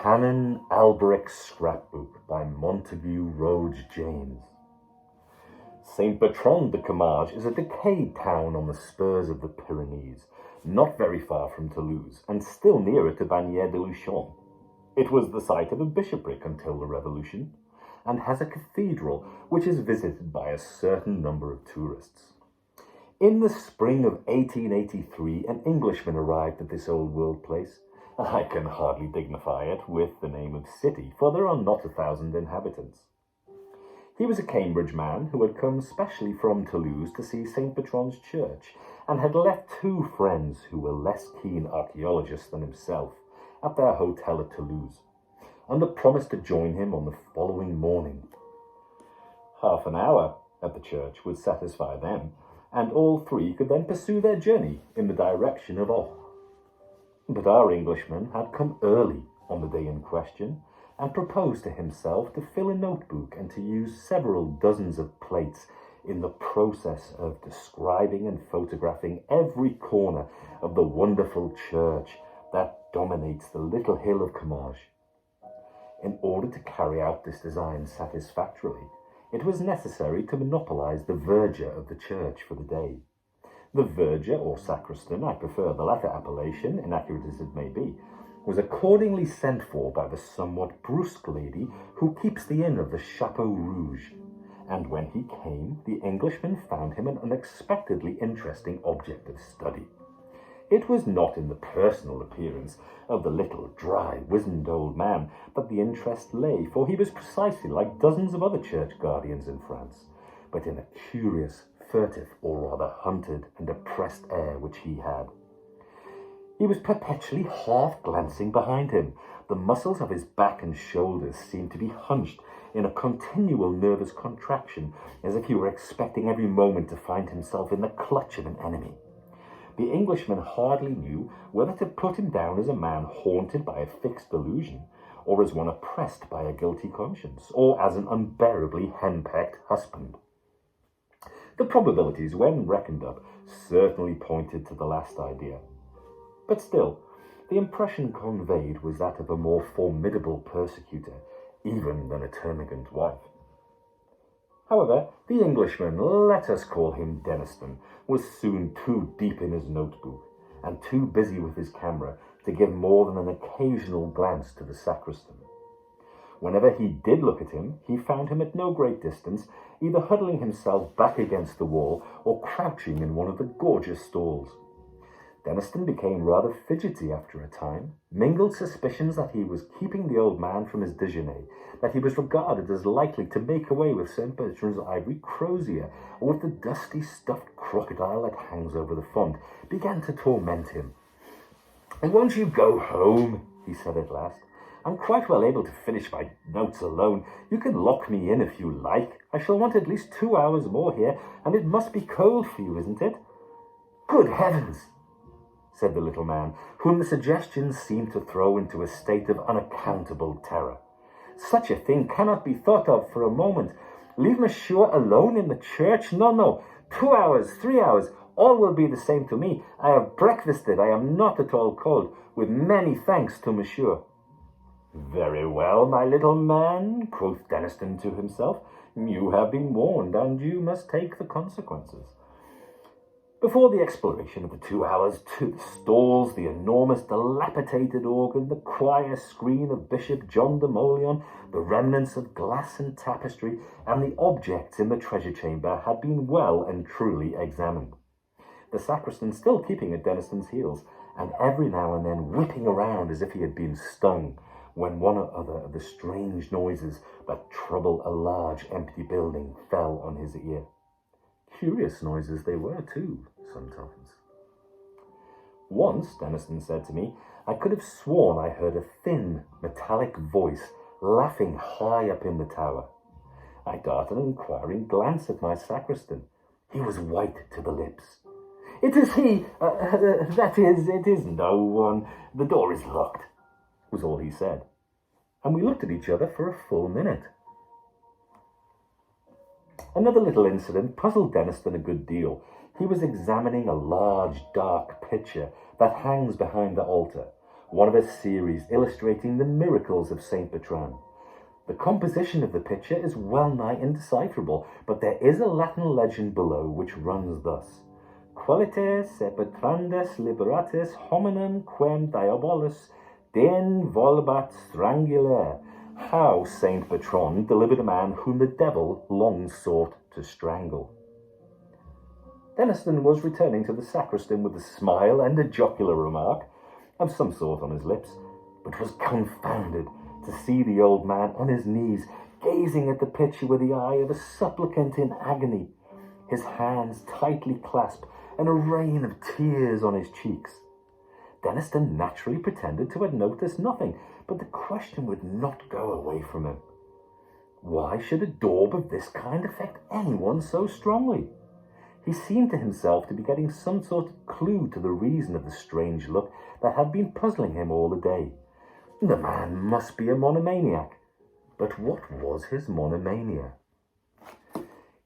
Canon Alberic Scrapbook by Montague Rhodes James. Saint Bertrand de Comminges is a decayed town on the spurs of the Pyrenees, not very far from Toulouse, and still nearer to Bagnères-de-Luchon. It was the site of a bishopric until the Revolution, and has a cathedral which is visited by a certain number of tourists. In the spring of 1883, an Englishman arrived at this old world place. I can hardly dignify it with the name of city, for there are not 1,000 inhabitants. He was a Cambridge man who had come specially from Toulouse to see St. Bertrand's church, and had left 2 friends who were less keen archaeologists than himself at their hotel at Toulouse, under promise to join him on the following morning. Half an hour at the church would satisfy them, and all 3 could then pursue their journey in the direction of Auch. But our Englishman had come early on the day in question, and proposed to himself to fill a notebook and to use several dozens of plates in the process of describing and photographing every corner of the wonderful church that dominates the little hill of Comminges. In order to carry out this design satisfactorily, it was necessary to monopolize the verger of the church for the day. The verger, or sacristan, I prefer the latter appellation, inaccurate as it may be, was accordingly sent for by the somewhat brusque lady who keeps the inn of the Chapeau Rouge, and when he came, the Englishman found him an unexpectedly interesting object of study. It was not in the personal appearance of the little, dry, wizened old man that the interest lay, for he was precisely like dozens of other church guardians in France, but in a curious, furtive, or rather hunted and oppressed air which he had. He was perpetually half glancing behind him. The muscles of his back and shoulders seemed to be hunched in a continual nervous contraction, as if he were expecting every moment to find himself in the clutch of an enemy. The Englishman hardly knew whether to put him down as a man haunted by a fixed delusion, or as one oppressed by a guilty conscience, or as an unbearably henpecked husband. The probabilities, when reckoned up, certainly pointed to the last idea. But still, the impression conveyed was that of a more formidable persecutor, even than a termagant wife. However, the Englishman, let us call him Deniston, was soon too deep in his notebook, and too busy with his camera to give more than an occasional glance to the sacristan. Whenever he did look at him, he found him at no great distance, either huddling himself back against the wall or crouching in one of the gorgeous stalls. Deniston became rather fidgety after a time, mingled suspicions that he was keeping the old man from his déjeuner, that he was regarded as likely to make away with St. Bertrand's ivory crozier, or with the dusty stuffed crocodile that hangs over the font, began to torment him. "Won't you go home?" he said at last. "I'm quite well able to finish my notes alone. You can lock me in if you like. I shall want at least 2 hours more here, and it must be cold for you, isn't it?" "Good heavens!" said the little man, whom the suggestion seemed to throw into a state of unaccountable terror. "Such a thing cannot be thought of for a moment. Leave monsieur alone in the church? No. 2 hours, 3 hours, all will be the same to me. I have breakfasted. I am not at all cold, with many thanks to monsieur." "Very well, my little man," quoth Deniston to himself. "You have been warned, and you must take the consequences." Before the exploration of the 2 hours, to the stalls, the enormous dilapidated organ, the choir screen of Bishop John de Mauleon, the remnants of glass and tapestry, and the objects in the treasure chamber had been well and truly examined. The sacristan still keeping at Deniston's heels, and every now and then whipping around as if he had been stung, when one or other of the strange noises that trouble a large empty building fell on his ear. Curious noises they were, too, sometimes. Once, Deniston said to me, I could have sworn I heard a thin, metallic voice laughing high up in the tower. I darted an inquiring glance at my sacristan. He was white to the lips. "It is he! It is no one. The door is locked," was all he said. And we looked at each other for a full minute. Another little incident puzzled Deniston a good deal. He was examining a large, dark picture that hangs behind the altar, one of a series illustrating the miracles of Saint Bertrand. The composition of the picture is well nigh indecipherable, but there is a Latin legend below which runs thus: Qualites se Bertrandus liberatis hominum quem diabolus den volbat strangulare. How Saint Bertrand delivered a man whom the devil long sought to strangle. Denniston was returning to the sacristan with a smile and a jocular remark of some sort on his lips, but was confounded to see the old man on his knees, gazing at the picture with the eye of a supplicant in agony, his hands tightly clasped and a rain of tears on his cheeks. Denniston naturally pretended to have noticed nothing, but the question would not go away from him. Why should a daub of this kind affect anyone so strongly? He seemed to himself to be getting some sort of clue to the reason of the strange look that had been puzzling him all the day. The man must be a monomaniac. But what was his monomania?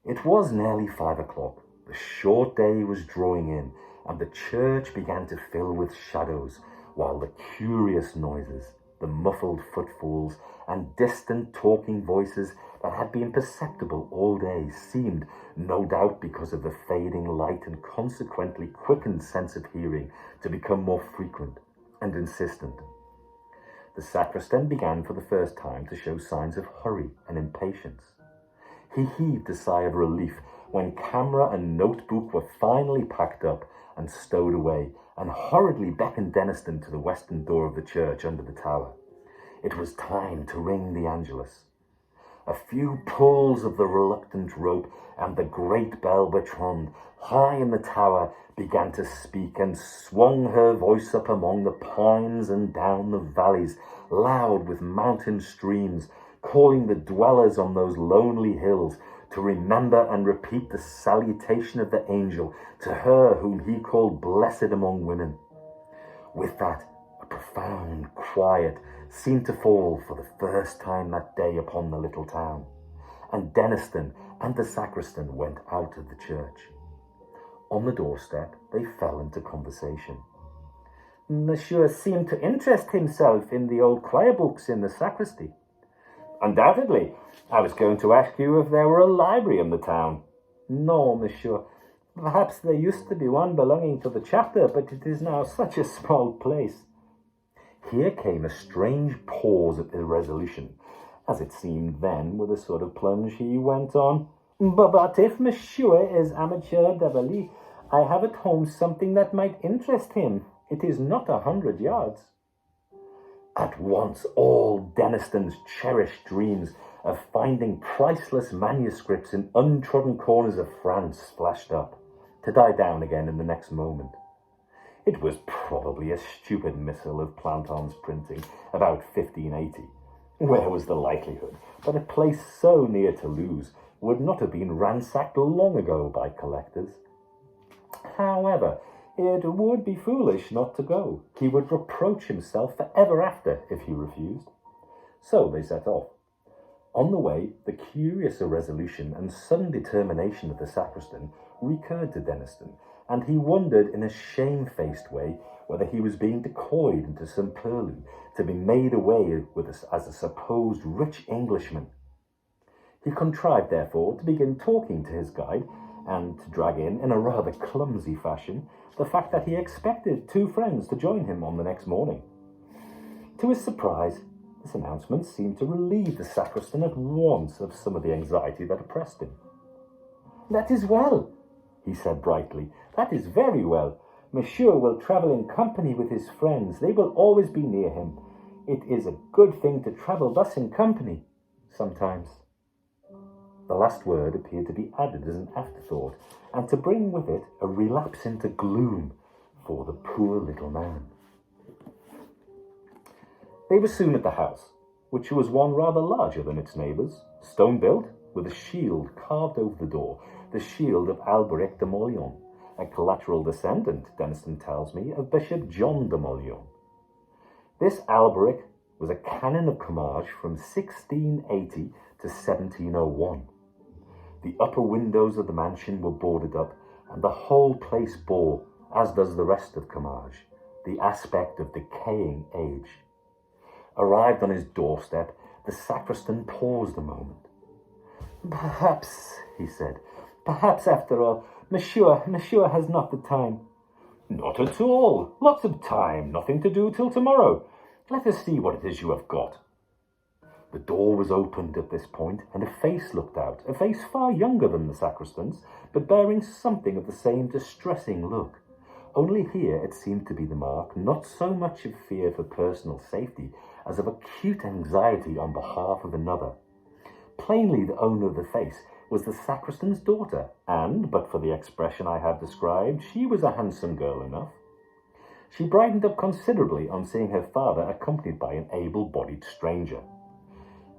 It was nearly 5 o'clock. The short day was drawing in, and the church began to fill with shadows, while the curious noises, the muffled footfalls, and distant talking voices that had been perceptible all day seemed, no doubt because of the fading light and consequently quickened sense of hearing, to become more frequent and insistent. The sacristan began for the first time to show signs of hurry and impatience. He heaved a sigh of relief when camera and notebook were finally packed up and stowed away, and hurriedly beckoned Denniston to the western door of the church under the tower. It was time to ring the Angelus. A few pulls of the reluctant rope, and the great bell Bertrand, high in the tower, began to speak, and swung her voice up among the pines and down the valleys, loud with mountain streams, calling the dwellers on those lonely hills to remember and repeat the salutation of the angel to her whom he called blessed among women. With that, a profound quiet seemed to fall for the first time that day upon the little town, and Denniston and the sacristan went out of the church. On the doorstep, they fell into conversation. Monsieur seemed to interest himself in the old choir books in the sacristy. Undoubtedly. I was going to ask you if there were a library in the town. No, monsieur. Perhaps there used to be one belonging to the chapter, but it is now such a small place. Here came a strange pause of irresolution. As it seemed then, with a sort of plunge, he went on. But if monsieur is amateur d'Avalie, I have at home something that might interest him. It is not 100 yards. At once all Denniston's cherished dreams of finding priceless manuscripts in untrodden corners of France flashed up, to die down again in the next moment. It was probably a stupid missile of Planton's printing about 1580. Where was the likelihood that a place so near Toulouse would not have been ransacked long ago by collectors? However, it would be foolish not to go. He would reproach himself for ever after if he refused. So they set off. On the way, the curious irresolution and sudden determination of the sacristan recurred to Denniston, and he wondered in a shamefaced way whether he was being decoyed into some purlieu to be made away with as a supposed rich Englishman. He contrived, therefore, to begin talking to his guide, and to drag in a rather clumsy fashion, the fact that he expected 2 friends to join him on the next morning. To his surprise, this announcement seemed to relieve the sacristan at once of some of the anxiety that oppressed him. "That is well," he said brightly. "That is very well. Monsieur will travel in company with his friends. They will always be near him. It is a good thing to travel thus in company, sometimes." The last word appeared to be added as an afterthought, and to bring with it a relapse into gloom for the poor little man. They were soon at the house, which was one rather larger than its neighbours, stone-built, with a shield carved over the door, the shield of Alberic de Mauleon, a collateral descendant, Denniston tells me, of Bishop John de Mauleon. This Alberic was a canon of Comminges from 1680 to 1701. The upper windows of the mansion were boarded up, and the whole place bore, as does the rest of Comminges, the aspect of decaying age. Arrived on his doorstep, the sacristan paused a moment. "Perhaps," he said, "perhaps after all, Monsieur has not the time." "Not at all. Lots of time. Nothing to do till tomorrow. Let us see what it is you have got." The door was opened at this point, and a face looked out, a face far younger than the sacristan's, but bearing something of the same distressing look. Only here it seemed to be the mark not so much of fear for personal safety as of acute anxiety on behalf of another. Plainly the owner of the face was the sacristan's daughter, and, but for the expression I have described, she was a handsome girl enough. She brightened up considerably on seeing her father accompanied by an able-bodied stranger.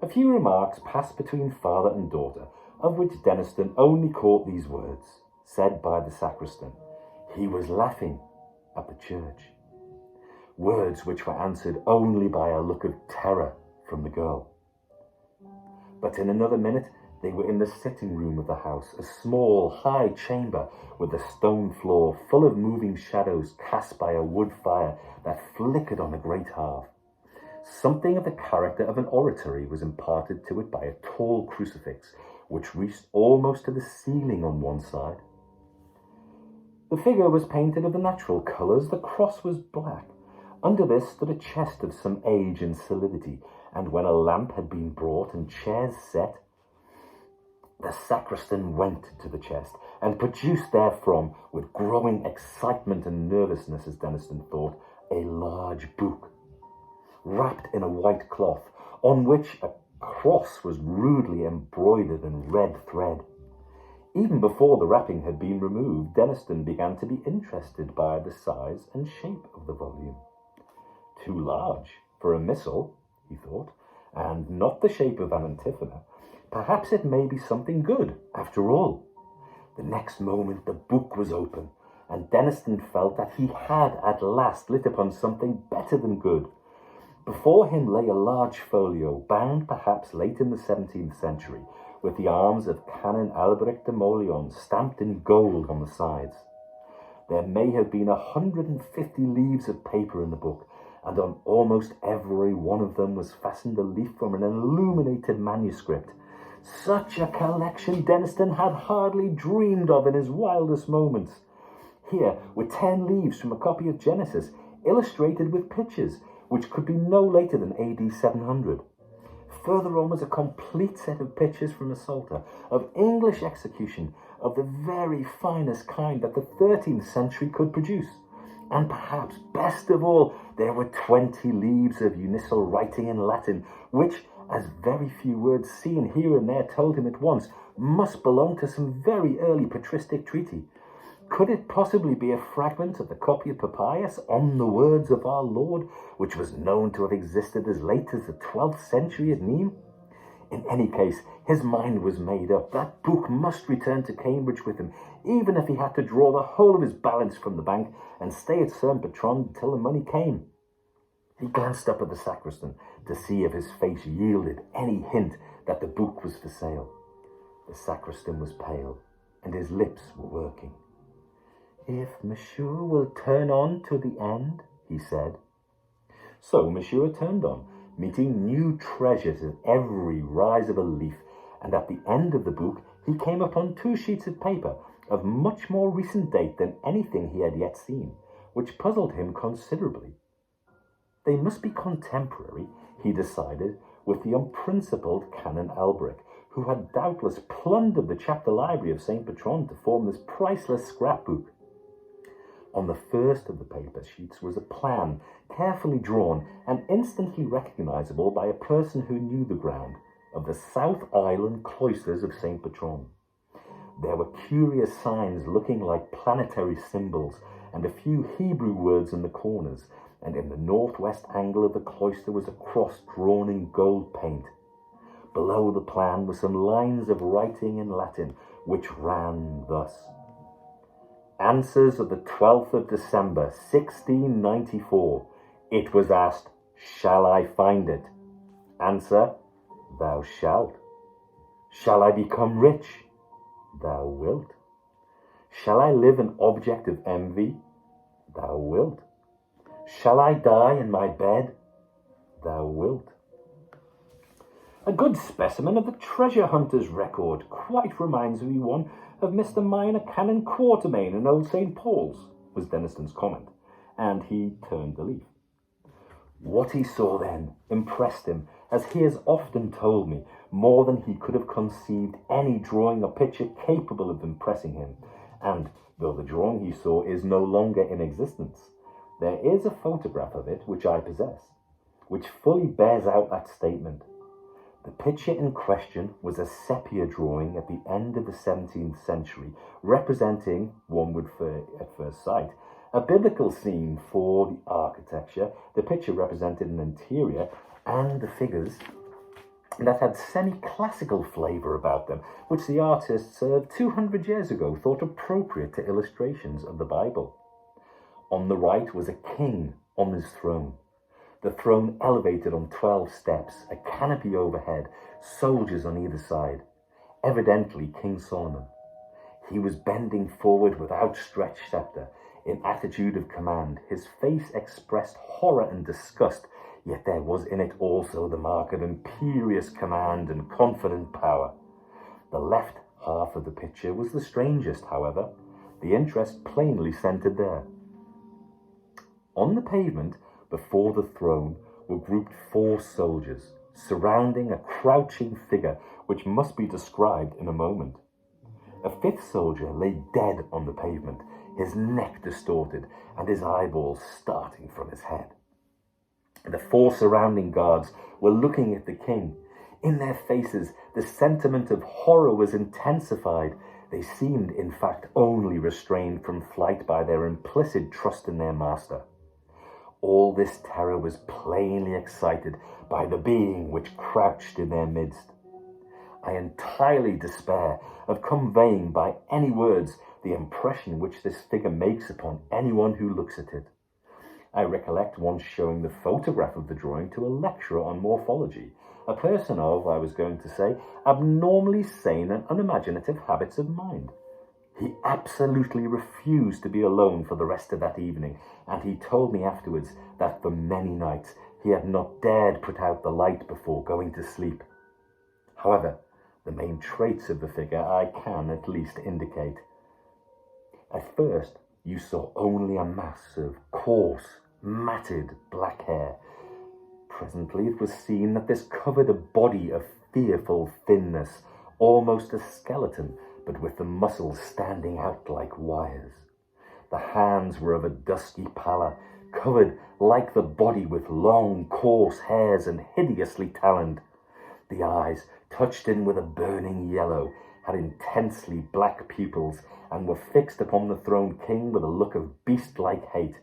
A few remarks passed between father and daughter, of which Denniston only caught these words, said by the sacristan: "He was laughing at the church." Words which were answered only by a look of terror from the girl. But in another minute they were in the sitting room of the house, a small, high chamber with a stone floor full of moving shadows cast by a wood fire that flickered on a great hearth. Something of the character of an oratory was imparted to it by a tall crucifix, which reached almost to the ceiling on one side. The figure was painted of the natural colours. The cross was black. Under this stood a chest of some age and solidity, and when a lamp had been brought and chairs set, the sacristan went to the chest and produced therefrom, with growing excitement and nervousness, as Denniston thought, a large book, wrapped in a white cloth, on which a cross was rudely embroidered in red thread. Even before the wrapping had been removed, Denniston began to be interested by the size and shape of the volume. Too large for a missal, he thought, and not the shape of an antiphona. Perhaps it may be something good, after all. The next moment the book was open, and Denniston felt that he had at last lit upon something better than good. Before him lay a large folio, bound perhaps late in the 17th century, with the arms of Canon Alberic de Mauleon stamped in gold on the sides. There may have been 150 leaves of paper in the book, and on almost every one of them was fastened a leaf from an illuminated manuscript. Such a collection Denniston had hardly dreamed of in his wildest moments. Here were 10 leaves from a copy of Genesis, illustrated with pictures, which could be no later than AD 700. Further on was a complete set of pictures from the Psalter, of English execution, of the very finest kind that the 13th century could produce. And perhaps, best of all, there were 20 leaves of uncial writing in Latin, which, as very few words seen here and there told him at once, must belong to some very early patristic treaty. Could it possibly be a fragment of the copy of Papias on the words of our Lord, which was known to have existed as late as the 12th century at Nîmes? In any case, his mind was made up. That book must return to Cambridge with him, even if he had to draw the whole of his balance from the bank and stay at Saint Bertrand till the money came. He glanced up at the sacristan to see if his face yielded any hint that the book was for sale. The sacristan was pale, and his lips were working. "If Monsieur will turn on to the end," he said. So Monsieur turned on, meeting new treasures at every rise of a leaf, and at the end of the book he came upon 2 sheets of paper of much more recent date than anything he had yet seen, which puzzled him considerably. They must be contemporary, he decided, with the unprincipled Canon Alberic, who had doubtless plundered the chapter library of Saint Bertrand to form this priceless scrapbook. On the first of the paper sheets was a plan, carefully drawn and instantly recognizable by a person who knew the ground, of the South Island cloisters of Saint Bertrand. There were curious signs looking like planetary symbols, and a few Hebrew words in the corners, and in the northwest angle of the cloister was a cross drawn in gold paint. Below the plan were some lines of writing in Latin, which ran thus: "Answers of the 12th of December, 1694. It was asked, 'Shall I find it?' Answer, 'Thou shalt.' Shall I become rich? Thou wilt. Shall I live an object of envy? Thou wilt. Shall I die in my bed? Thou wilt. A good specimen of the treasure hunter's record quite reminds me one of Mr. Minor Canon Quatermain in Old St. Paul's, was Deniston's comment, and he turned the leaf. What he saw then impressed him, as he has often told me, more than he could have conceived any drawing or picture capable of impressing him, and though the drawing he saw is no longer in existence, there is a photograph of it which I possess, which fully bears out that statement. The picture in question was a sepia drawing at the end of the 17th century, representing, one would at first sight, a biblical scene for the architecture. The picture represented an interior and the figures that had semi-classical flavour about them, which the artists of 200 years ago thought appropriate to illustrations of the Bible. On the right was a king on his throne. The throne elevated on 12 steps, a canopy overhead, soldiers on either side. Evidently King Solomon. He was bending forward with outstretched sceptre, in attitude of command. His face expressed horror and disgust, yet there was in it also the mark of imperious command and confident power. The left half of the picture was the strangest, however, the interest plainly centred there. On the pavement, before the throne, were grouped 4 soldiers, surrounding a crouching figure which must be described in a moment. A 5th soldier lay dead on the pavement, his neck distorted and his eyeballs starting from his head. The 4 surrounding guards were looking at the king. In their faces, the sentiment of horror was intensified. They seemed, in fact, only restrained from flight by their implicit trust in their master. All this terror was plainly excited by the being which crouched in their midst. I entirely despair of conveying by any words the impression which this figure makes upon anyone who looks at it. I recollect once showing the photograph of the drawing to a lecturer on morphology, a person of, I was going to say, abnormally sane and unimaginative habits of mind. He absolutely refused to be alone for the rest of that evening, and he told me afterwards that for many nights he had not dared put out the light before going to sleep. However, the main traits of the figure I can at least indicate. At first, you saw only a mass of coarse, matted black hair. Presently it was seen that this covered a body of fearful thinness, almost a skeleton, but with the muscles standing out like wires. The hands were of a dusky pallor, covered like the body with long, coarse hairs and hideously taloned. The eyes, touched in with a burning yellow, had intensely black pupils and were fixed upon the throned king with a look of beast-like hate.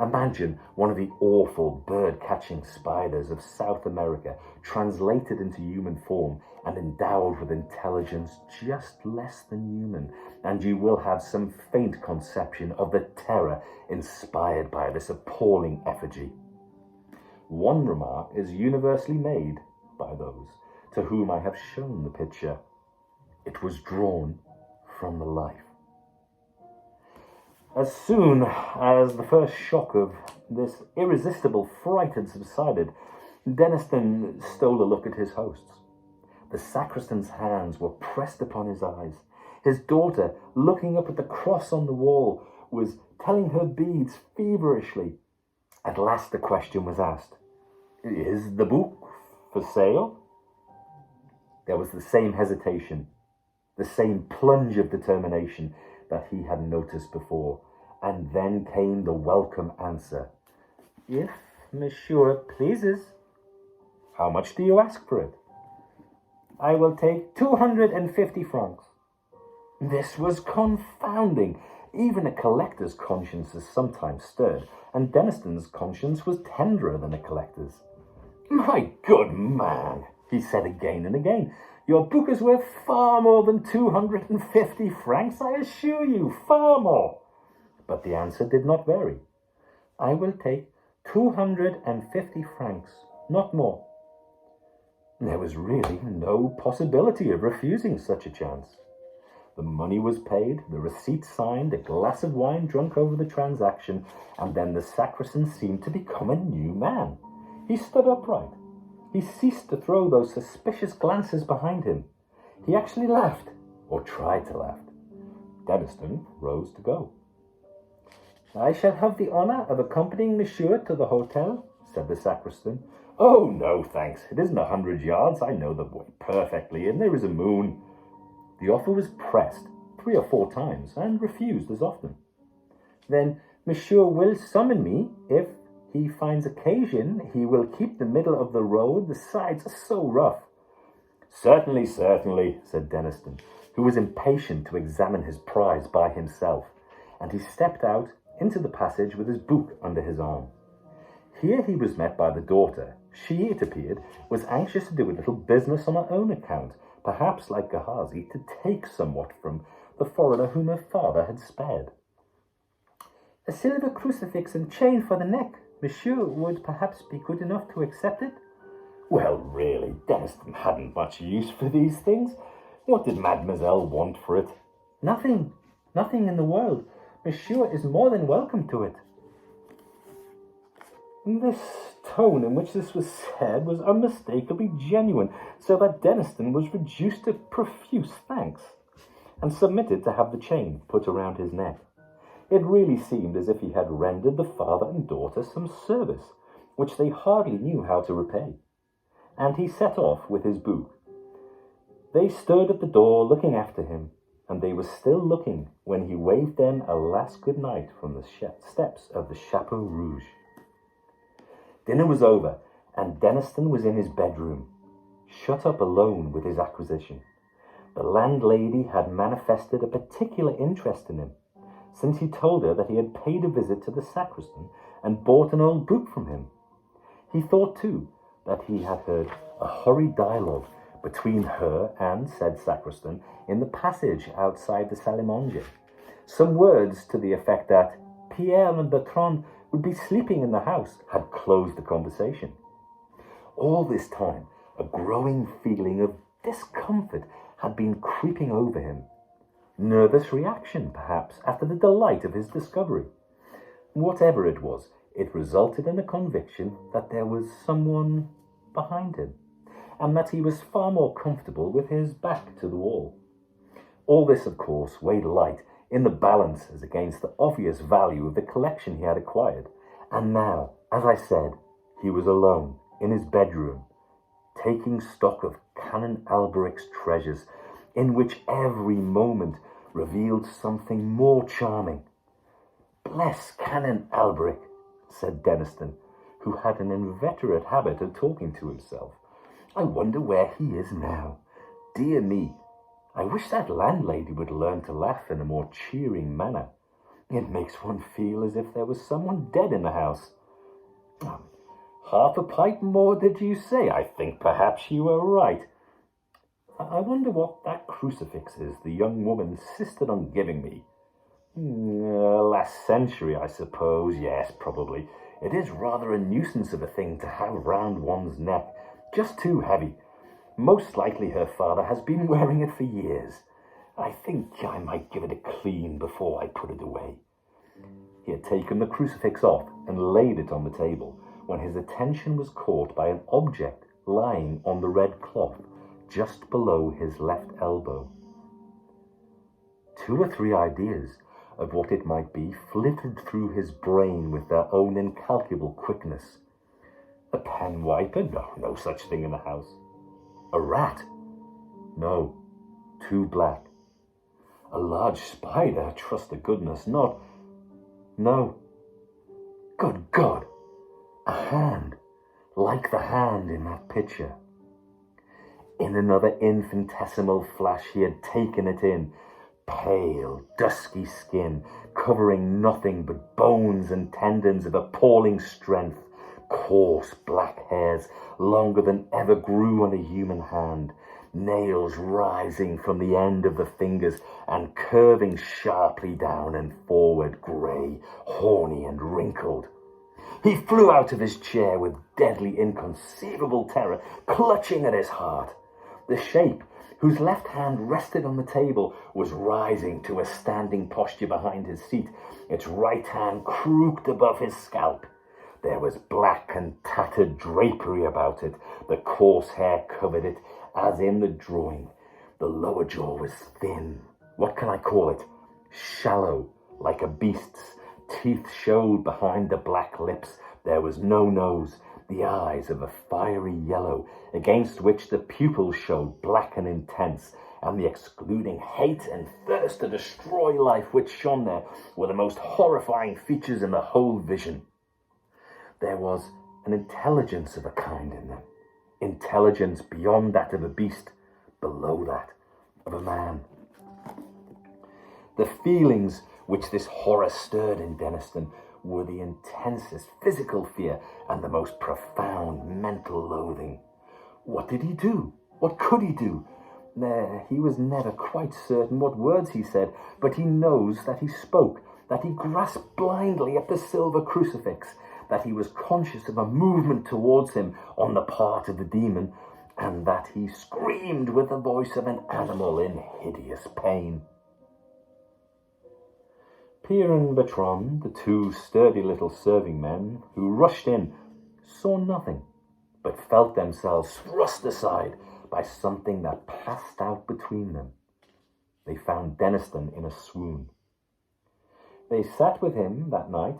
Imagine one of the awful bird-catching spiders of South America translated into human form and endowed with intelligence just less than human, and you will have some faint conception of the terror inspired by this appalling effigy. One remark is universally made by those to whom I have shown the picture. It was drawn from the life. As soon as the first shock of this irresistible fright had subsided, Deniston stole a look at his hosts. The sacristan's hands were pressed upon his eyes. His daughter, looking up at the cross on the wall, was telling her beads feverishly. At last the question was asked, "Is the book for sale?" There was the same hesitation, the same plunge of determination that he had noticed before, and then came the welcome answer. "If monsieur pleases." "How much do you ask for it?" "I will take 250 francs. This was confounding. Even a collector's conscience is sometimes stirred, and Deniston's conscience was tenderer than a collector's. "My good man," he said again and again, "your book is worth far more than 250 francs, I assure you, far more." But the answer did not vary. "I will take 250 francs, not more." There was really no possibility of refusing such a chance. The money was paid, the receipt signed, a glass of wine drunk over the transaction, and then the sacristan seemed to become a new man. He stood upright. He ceased to throw those suspicious glances behind him. He actually laughed, or tried to laugh. Deniston rose to go. "I shall have the honour of accompanying Monsieur to the hotel," said the sacristan. "Oh, no, thanks. It isn't 100 yards. I know the way perfectly, and there is a moon." The offer was pressed 3 or 4 times, and refused as often. "Then Monsieur will summon me. If he finds occasion, he will keep the middle of the road. The sides are so rough." Certainly, said Deniston, who was impatient to examine his prize by himself, and he stepped out into the passage with his book under his arm. Here he was met by the daughter. She, it appeared, was anxious to do a little business on her own account, perhaps, like Gehazi, to take somewhat from the foreigner whom her father had spared. "A silver crucifix and chain for the neck. Monsieur would perhaps be good enough to accept it?" Well, really, Deniston hadn't much use for these things. What did mademoiselle want for it? Nothing in the world. Monsieur is more than welcome to it." This tone in which this was said was unmistakably genuine, so that Deniston was reduced to profuse thanks, and submitted to have the chain put around his neck. It really seemed as if he had rendered the father and daughter some service, which they hardly knew how to repay. And he set off with his book. They stood at the door looking after him, and they were still looking when he waved them a last good night from the steps of the Chapeau Rouge. Dinner was over, and Deniston was in his bedroom, shut up alone with his acquisition. The landlady had manifested a particular interest in him, since he told her that he had paid a visit to the sacristan and bought an old book from him. He thought, too, that he had heard a hurried dialogue between her and said sacristan in the passage outside the salle à manger. Some words to the effect that Pierre and Bertrand would be sleeping in the house had closed the conversation. All this time, a growing feeling of discomfort had been creeping over him. Nervous reaction, perhaps, after the delight of his discovery. Whatever it was, it resulted in a conviction that there was someone behind him, and that he was far more comfortable with his back to the wall. All this, of course, weighed light in the balance as against the obvious value of the collection he had acquired. And now, as I said, he was alone in his bedroom, taking stock of Canon Alberic's treasures, in which every moment revealed something more charming. "Bless Canon Alberic," said Deniston, who had an inveterate habit of talking to himself. "I wonder where he is now. Dear me, I wish that landlady would learn to laugh in a more cheering manner. It makes one feel as if there was someone dead in the house. Half a pipe more, did you say? I think perhaps you were right. I wonder what that crucifix is the young woman insisted on giving me. Last century, I suppose. Yes, probably. It is rather a nuisance of a thing to have round one's neck. Just too heavy. Most likely her father has been wearing it for years. I think I might give it a clean before I put it away." He had taken the crucifix off and laid it on the table when his attention was caught by an object lying on the red cloth just below his left elbow. 2 or 3 ideas of what it might be flitted through his brain with their own incalculable quickness. A pen wiper? No such thing in the house. A rat? No, too black. A large spider? Trust to goodness not. No. Good God! A hand, like the hand in that picture. In another infinitesimal flash he had taken it in. Pale, dusky skin, covering nothing but bones and tendons of appalling strength, coarse black hairs longer than ever grew on a human hand, nails rising from the end of the fingers and curving sharply down and forward, grey, horny and wrinkled. He flew out of his chair with deadly, inconceivable terror clutching at his heart. The shape, whose left hand rested on the table, was rising to a standing posture behind his seat. Its right hand crooked above his scalp. There was black and tattered drapery about it. The coarse hair covered it, as in the drawing. The lower jaw was thin. What can I call it? Shallow, like a beast's. Teeth showed behind the black lips. There was no nose. The eyes of a fiery yellow, against which the pupils showed black and intense, and the excluding hate and thirst to destroy life which shone there were the most horrifying features in the whole vision. There was an intelligence of a kind in them, intelligence beyond that of a beast, below that of a man. The feelings which this horror stirred in Denniston were the intensest physical fear and the most profound mental loathing. What did he do? What could he do? He was never quite certain what words he said, but he knows that he spoke, that he grasped blindly at the silver crucifix, that he was conscious of a movement towards him on the part of the demon, and that he screamed with the voice of an animal in hideous pain. Pierre and Bertrand, the two sturdy little serving men who rushed in, saw nothing, but felt themselves thrust aside by something that passed out between them. They found Denniston in a swoon. They sat with him that night,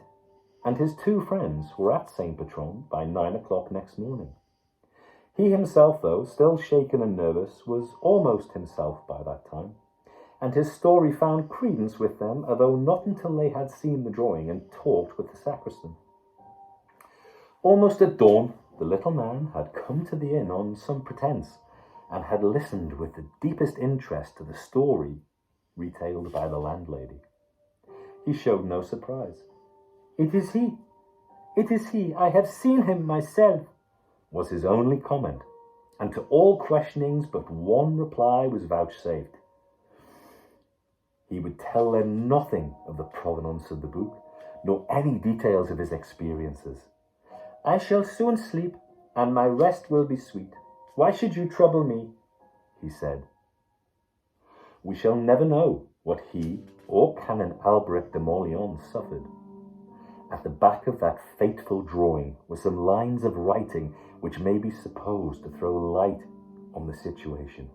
and his two friends were at St. Bertrand by 9 o'clock next morning. He himself, though, still shaken and nervous, was almost himself by that time, and his story found credence with them, although not until they had seen the drawing and talked with the sacristan. Almost at dawn, the little man had come to the inn on some pretence, and had listened with the deepest interest to the story retailed by the landlady. He showed no surprise. "It is he! It is he! I have seen him myself!" was his only comment, and to all questionings but one reply was vouchsafed. He would tell them nothing of the provenance of the book, nor any details of his experiences. "I shall soon sleep, and my rest will be sweet. Why should you trouble me?" he said. We shall never know what he or Canon Alberic de Morlion suffered. At the back of that fateful drawing were some lines of writing which may be supposed to throw light on the situation.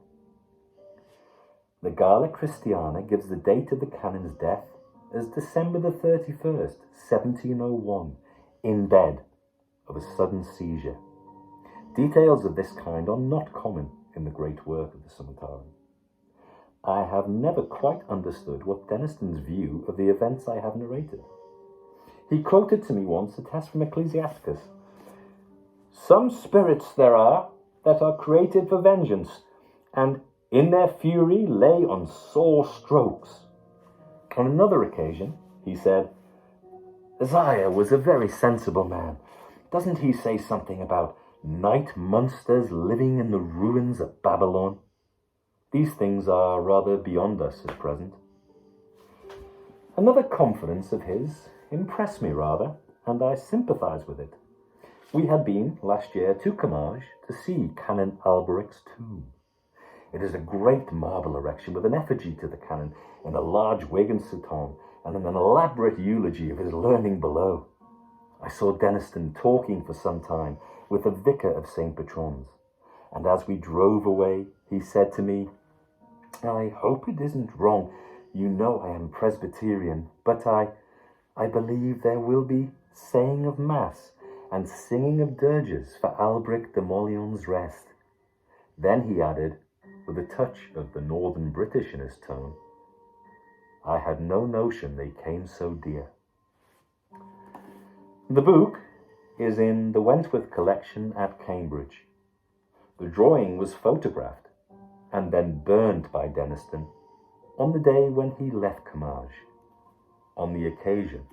The Gala Christiana gives the date of the canon's death as December the 31st, 1701, in bed of a sudden seizure. Details of this kind are not common in the great work of the Summatari. I have never quite understood what Denniston's view of the events I have narrated. He quoted to me once a test from Ecclesiasticus. "Some spirits there are that are created for vengeance, and in their fury lay on sore strokes." On another occasion, he said, "Isaiah was a very sensible man. Doesn't he say something about night monsters living in the ruins of Babylon? These things are rather beyond us at present." Another confidence of his impressed me rather, and I sympathize with it. We had been last year to Comminges to see Canon Alberic's tomb. It is a great marble erection with an effigy to the canon in a large wig and soutane, and an elaborate eulogy of his learning below. I saw Denniston talking for some time with the vicar of St. Bertrand's, and as we drove away, he said to me, "I hope it isn't wrong. You know I am Presbyterian, but I believe there will be saying of Mass and singing of dirges for Alberic de Morlion's rest." Then he added, with a touch of the northern British in his tone, "I had no notion they came so dear." The book is in the Wentworth collection at Cambridge. The drawing was photographed and then burned by Denniston on the day when he left Comminges, on the occasion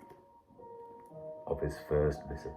of his first visit.